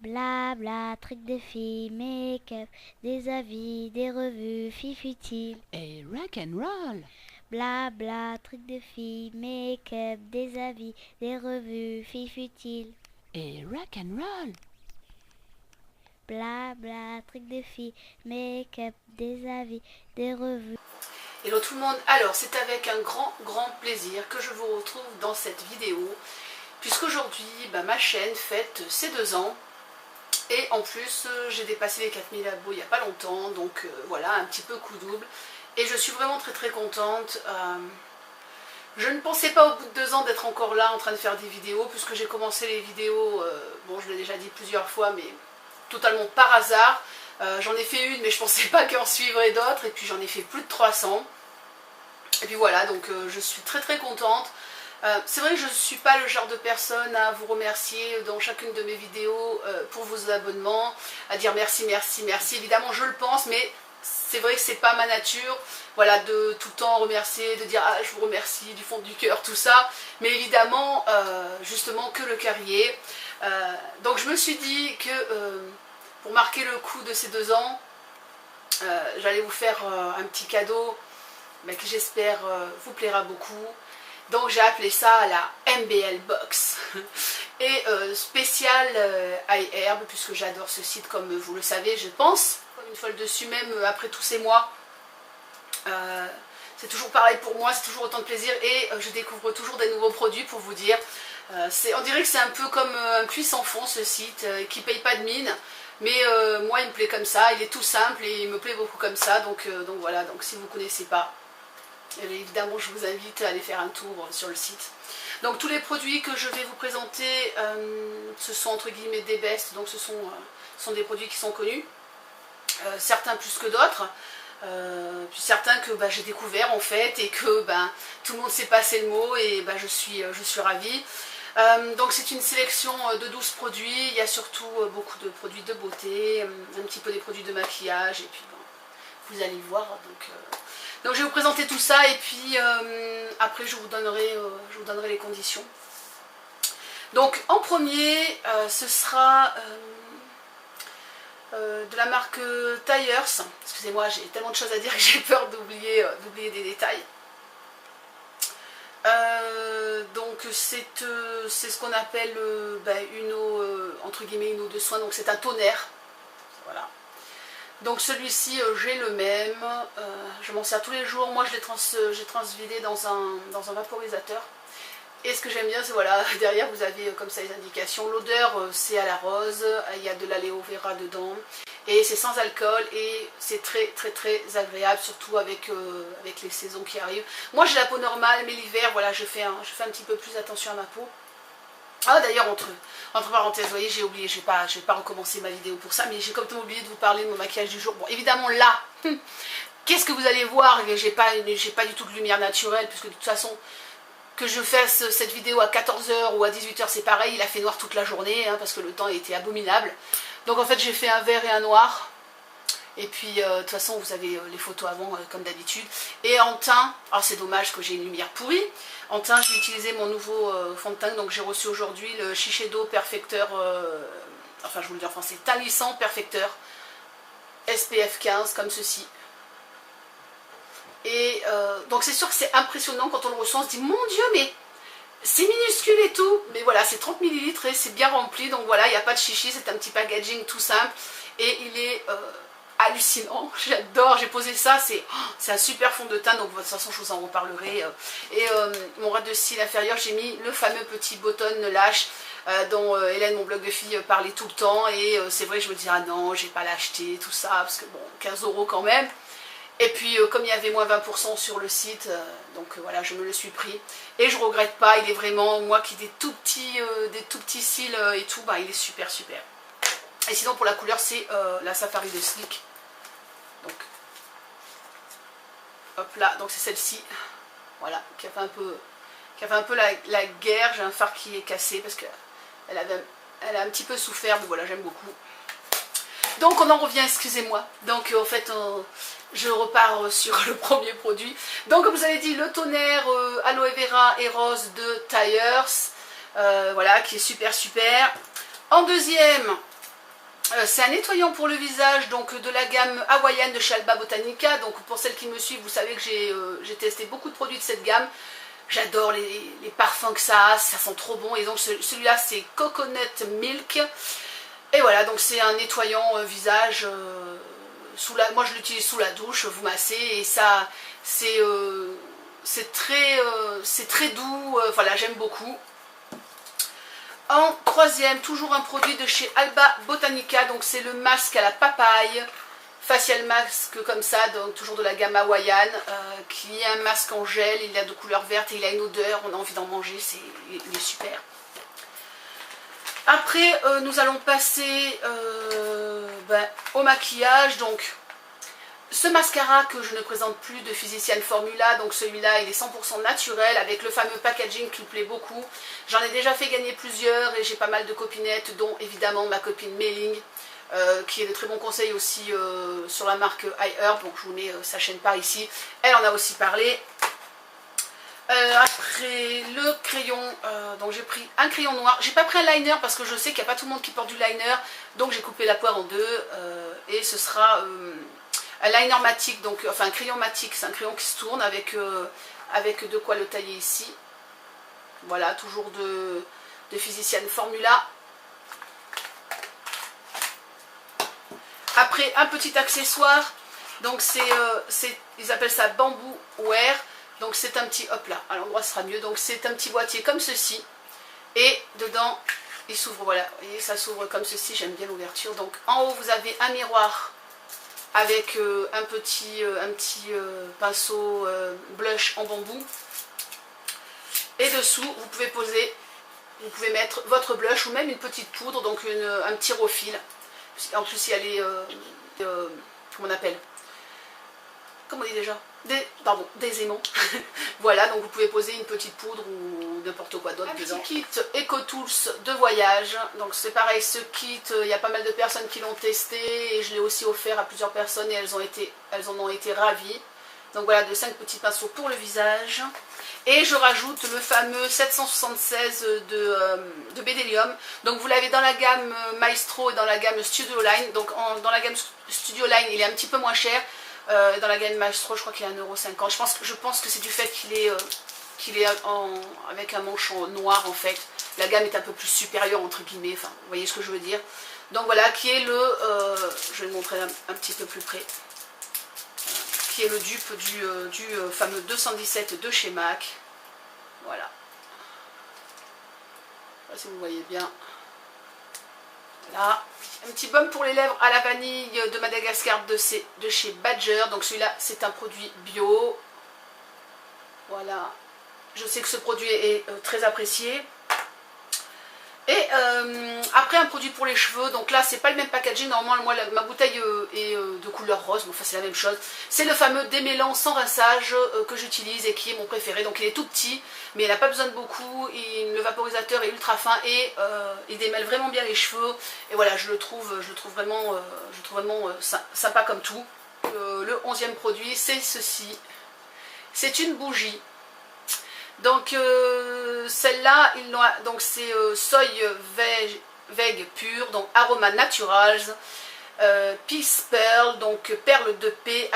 Blabla, trucs de filles, make-up, des avis, des revues, filles futiles. Et rock and roll. Blabla, trucs de filles, make-up, des avis, des revues, filles futiles. Et rock and roll. Blabla, trucs de filles, make-up, des avis, des revues. Hello tout le monde, alors c'est avec un grand plaisir que je vous retrouve dans cette vidéo, puisqu'aujourd'hui ma chaîne fête ses 2 ans, et en plus j'ai dépassé les 4000 abos il n'y a pas longtemps, donc voilà, un petit peu coup double, et je suis vraiment très contente. Je ne pensais pas au bout de 2 ans d'être encore là en train de faire des vidéos, puisque j'ai commencé les vidéos, bon je l'ai déjà dit plusieurs fois, mais totalement par hasard. J'en ai fait une, mais je pensais pas qu'il en suivrait d'autres, et puis j'en ai fait plus de 300. Et puis voilà, donc je suis très contente. C'est vrai que je ne suis pas le genre de personne à vous remercier dans chacune de mes vidéos pour vos abonnements, à dire merci. Évidemment, je le pense, mais c'est vrai que c'est pas ma nature, voilà, de tout le temps remercier, de dire ah je vous remercie du fond du cœur, tout ça. Mais évidemment, justement, que le cœur y est. Donc je me suis dit que pour marquer le coup de ces 2 ans, j'allais vous faire un petit cadeau qui j'espère vous plaira beaucoup. Donc j'ai appelé ça la MBL Box. Et spécial iHerb, puisque j'adore ce site comme vous le savez, je pense. Une fois le dessus, même après tous ces mois. C'est toujours pareil pour moi, c'est toujours autant de plaisir. Et je découvre toujours des nouveaux produits pour vous dire. On dirait que c'est un peu comme un puits sans fond ce site, qui paye pas de mine. Mais moi il me plaît comme ça, il est tout simple et il me plaît beaucoup comme ça. Donc voilà, donc si vous ne connaissez pas, évidemment, je vous invite à aller faire un tour sur le site. Donc tous les produits que je vais vous présenter, ce sont entre guillemets des bestes, donc ce sont des produits qui sont connus, certains plus que d'autres, puis certains que j'ai découvert en fait, et que tout le monde s'est passé le mot, et je suis ravie. Donc c'est une sélection de 12 produits, il y a surtout beaucoup de produits de beauté, un petit peu des produits de maquillage, et puis vous allez voir. Donc je vais vous présenter tout ça, et puis après je vous donnerai les conditions. Donc en premier, ce sera de la marque Tyers. Excusez-moi, j'ai tellement de choses à dire que j'ai peur d'oublier des détails. Donc c'est ce qu'on appelle une eau, entre guillemets, une eau de soin, donc c'est un tonnerre. Voilà. Donc celui-ci, j'ai le même, je m'en sers tous les jours. Moi j'ai transvidé dans un vaporisateur. Et ce que j'aime bien, c'est voilà, derrière vous avez comme ça les indications. L'odeur, c'est à la rose, il y a de l'aloe vera dedans. Et c'est sans alcool, et c'est très agréable, surtout avec les saisons qui arrivent. Moi j'ai la peau normale, mais l'hiver, voilà, je fais un petit peu plus attention à ma peau. Ah d'ailleurs, entre parenthèses, vous voyez, j'ai oublié, je vais pas recommencer ma vidéo pour ça, mais j'ai complètement oublié de vous parler de mon maquillage du jour. Bon, évidemment là, qu'est-ce que vous allez voir, j'ai pas du tout de lumière naturelle, puisque de toute façon, que je fasse cette vidéo à 14 h ou à 18 h, c'est pareil, il a fait noir toute la journée, parce que le temps était abominable. Donc en fait, j'ai fait un vert et un noir. Et puis de toute façon vous avez les photos avant comme d'habitude. Et en teint, alors c'est dommage que j'ai une lumière pourrie. En teint, j'ai utilisé mon nouveau fond de teint, donc j'ai reçu aujourd'hui le Shiseido Perfecteur, enfin je vous le dis en français, teint lissant Perfecteur SPF 15 comme ceci. Et donc c'est sûr que c'est impressionnant quand on le reçoit, on se dit mon dieu, mais c'est minuscule et tout, mais voilà, c'est 30 ml et c'est bien rempli, donc voilà, il n'y a pas de chichi, c'est un petit packaging tout simple, et il est hallucinant, j'adore, j'ai posé ça, c'est un super fond de teint, donc de toute façon je vous en reparlerai. Et mon ras de cils inférieur, j'ai mis le fameux petit Bottom Lash dont Hélène, mon blog de fille, parlait tout le temps, et c'est vrai que je me dis ah non, je vais pas l'acheter, tout ça, parce que bon, 15 € quand même. Et puis comme il y avait moins 20% sur le site, donc voilà, je me le suis pris. Et je regrette pas, il est vraiment, moi qui ai des tout petits cils et tout, il est super. Et sinon pour la couleur, c'est la Safari de Sleek. Donc, hop là, donc c'est celle-ci, voilà, qui a fait un peu la guerre. J'ai un fard qui est cassé parce qu'elle a un petit peu souffert, mais voilà, j'aime beaucoup. Donc on en revient, excusez-moi. Donc en fait, je repars sur le premier produit. Donc comme vous avez dit, le tonnerre aloe vera et rose de Tyers, voilà, qui est super. En deuxième, C'est un nettoyant pour le visage, donc de la gamme hawaïenne de chez Alba Botanica. Donc pour celles qui me suivent, vous savez que j'ai testé beaucoup de produits de cette gamme. J'adore les parfums que ça sent trop bon. Et donc celui-là c'est Coconut Milk. Et voilà, donc c'est un nettoyant visage, moi je l'utilise sous la douche, vous massez et ça c'est très doux, voilà j'aime beaucoup. En troisième, toujours un produit de chez Alba Botanica, donc c'est le masque à la papaye, facial mask comme ça, donc toujours de la gamme hawaïenne, qui est un masque en gel, il a de couleur verte et il a une odeur, on a envie d'en manger, il est super. Après, nous allons passer au maquillage, donc ce mascara que je ne présente plus de Physician Formula, donc celui-là il est 100% naturel avec le fameux packaging qui me plaît beaucoup. J'en ai déjà fait gagner plusieurs et j'ai pas mal de copinettes, dont évidemment ma copine Mei-Ling, qui est de très bons conseils aussi sur la marque iHerb, donc je vous mets sa chaîne par ici. Elle en a aussi parlé. Après le crayon, donc j'ai pris un crayon noir. J'ai pas pris un liner parce que je sais qu'il n'y a pas tout le monde qui porte du liner, donc j'ai coupé la poire en deux et ce sera un liner matique, donc enfin un crayon matique, c'est un crayon qui se tourne avec de quoi le tailler ici. Voilà, toujours de Physician Formula. Après un petit accessoire, donc ils appellent ça bamboo wear. Donc c'est un petit, hop là, à l'endroit ce sera mieux, donc c'est un petit boîtier comme ceci, et dedans il s'ouvre, voilà, vous voyez ça s'ouvre comme ceci, j'aime bien l'ouverture. Donc en haut vous avez un miroir avec un petit pinceau blush en bambou, et dessous vous pouvez mettre votre blush ou même une petite poudre, donc un petit refil, en plus il y a les, comment on appelle, comment on dit déjà, des aimants. Voilà, donc vous pouvez poser une petite poudre ou n'importe quoi d'autre dedans. Un petit kit EcoTools de voyage, donc c'est pareil, ce kit, il y a pas mal de personnes qui l'ont testé et je l'ai aussi offert à plusieurs personnes et elles en ont été ravies. Donc voilà, de 5 petits pinceaux pour le visage. Et je rajoute le fameux 776 de Bedelium. Donc vous l'avez dans la gamme Maestro et dans la gamme Studio Line. Donc dans la gamme Studio Line, il est un petit peu moins cher. Dans la gamme Maestro, je crois qu'il est à 1,50 €. Je pense que c'est du fait qu'il est avec un manchon noir en fait. La gamme est un peu plus supérieure entre guillemets, enfin vous voyez ce que je veux dire. Donc voilà, qui est je vais le montrer un petit peu plus près, qui est le dupe du fameux 217 de chez MAC. Voilà. Là, si vous voyez bien. Là, un petit baume pour les lèvres à la vanille de Madagascar de chez Badger. Donc celui-là, c'est un produit bio. Voilà. Je sais que ce produit est très apprécié. Et après, un produit pour les cheveux. Donc là, c'est pas le même packaging. Normalement, moi, ma bouteille est de couleur rose. Mais enfin, c'est la même chose. C'est le fameux démêlant sans rinçage que j'utilise et qui est mon préféré. Donc il est tout petit, mais il n'a pas besoin de beaucoup. Le vaporisateur est ultra fin et il démêle vraiment bien les cheveux. Et voilà, je le trouve vraiment sympa comme tout. Le 11e produit, c'est ceci. C'est une bougie. Donc celle-là, donc c'est soy veg pur, donc aroma naturals, peace pearl, donc perle de paix,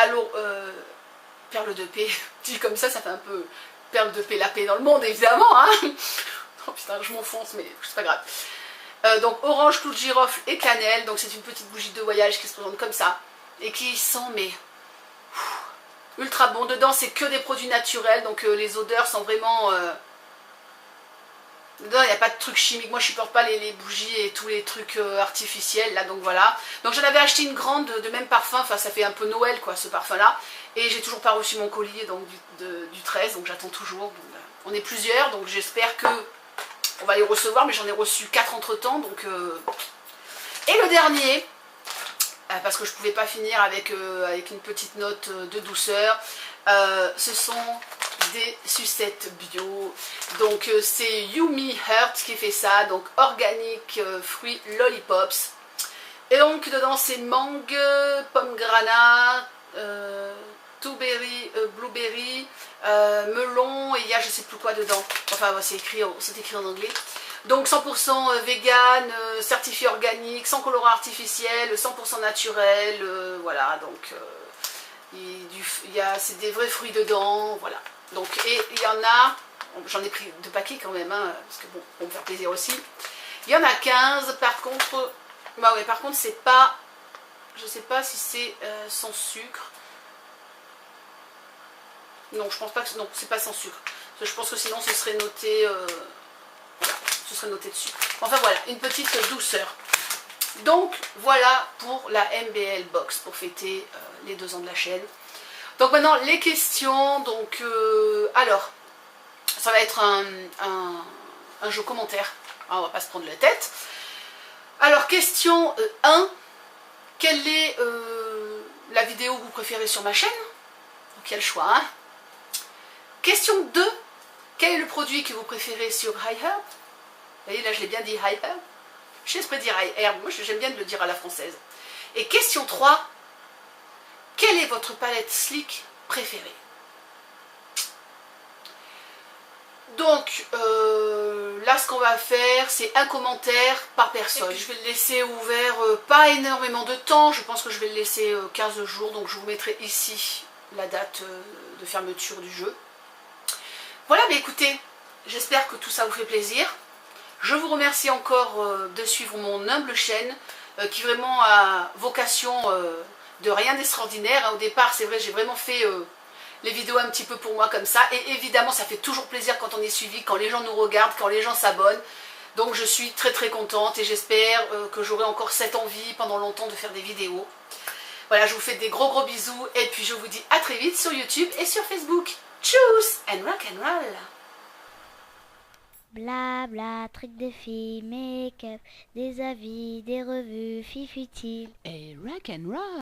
perle de paix, dit comme ça fait un peu perle de paix, la paix dans le monde évidemment, hein. Oh putain, je m'enfonce, mais c'est pas grave. Donc orange, clou de girofle et cannelle, donc c'est une petite bougie de voyage qui se présente comme ça, et qui sent mais ultra bon. Dedans c'est que des produits naturels, donc les odeurs sont vraiment dedans il n'y a pas de trucs chimiques. Moi je supporte pas les bougies et tous les trucs artificiels là, donc voilà. Donc j'en avais acheté une grande de même parfum, enfin ça fait un peu Noël quoi ce parfum là, et j'ai toujours pas reçu mon colis donc du 13, donc j'attends toujours. Donc, on est plusieurs, donc j'espère que on va les recevoir, mais j'en ai reçu 4 entre temps, donc et le dernier, parce que je ne pouvais pas finir avec une petite note de douceur, ce sont des sucettes bio. Donc c'est Yumi Heart qui fait ça, donc organique fruits lollipops. Et donc dedans c'est mangue, pomme granat, blueberry, melon, et il y a je sais plus quoi dedans. Enfin c'est écrit en anglais. Donc 100% vegan, certifié organique, sans colorant artificiel, 100% naturel, voilà, donc c'est des vrais fruits dedans, voilà. Donc, et il y en a, j'en ai pris 2 paquets quand même, hein, parce que bon, pour me faire plaisir aussi. Il y en a 15, par contre, bah ouais, par contre c'est pas, je sais pas si c'est sans sucre. Non, je pense pas que, non, c'est pas sans sucre. Parce que je pense que sinon ce serait noté, voilà, ce serait noté dessus. Enfin voilà, une petite douceur. Donc voilà pour la MBL Box, pour fêter les 2 ans de la chaîne. Donc maintenant les questions, donc alors, ça va être un jeu commentaire, on va pas se prendre la tête. Alors question 1, quelle est la vidéo que vous préférez sur ma chaîne? Donc il y a le choix, hein. Question 2, quel est le produit que vous préférez sur Hi-Herb? Vous voyez là je l'ai bien dit Hi-Herb. Je sais exprès dire Hi-Herb, moi j'aime bien de le dire à la française. Et question 3, quelle est votre palette Sleek préférée? Donc là ce qu'on va faire c'est un commentaire par personne. Et puis, je vais le laisser ouvert pas énormément de temps, je pense que je vais le laisser 15 jours, donc je vous mettrai ici la date de fermeture du jeu. Voilà, mais écoutez, j'espère que tout ça vous fait plaisir. Je vous remercie encore de suivre mon humble chaîne qui vraiment a vocation de rien d'extraordinaire. Hein. Au départ, c'est vrai, j'ai vraiment fait les vidéos un petit peu pour moi comme ça. Et évidemment, ça fait toujours plaisir quand on est suivi, quand les gens nous regardent, quand les gens s'abonnent. Donc je suis très très contente et j'espère que j'aurai encore cette envie pendant longtemps de faire des vidéos. Voilà, je vous fais des gros bisous et puis je vous dis à très vite sur YouTube et sur Facebook. Tchuss and rock and roll. Blabla, trucs de filles, make-up, des avis, des revues, filles futiles. Et rock and roll.